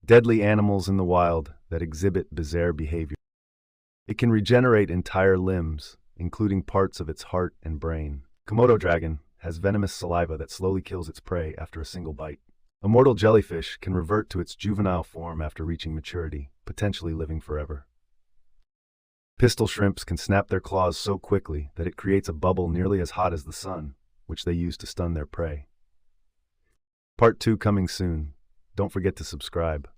Deadly animals in the wild that exhibit Bizzare behavior. It can regenerate entire limbs, including parts of its heart and brain. Komodo dragon has venomous saliva that slowly kills its prey after a single bite. A mortal jellyfish can revert to its juvenile form after reaching maturity, potentially living forever. Pistol shrimps can snap their claws so quickly that it creates a bubble nearly as hot as the sun, which they use to stun their prey. Part 2 coming soon. Don't forget to subscribe.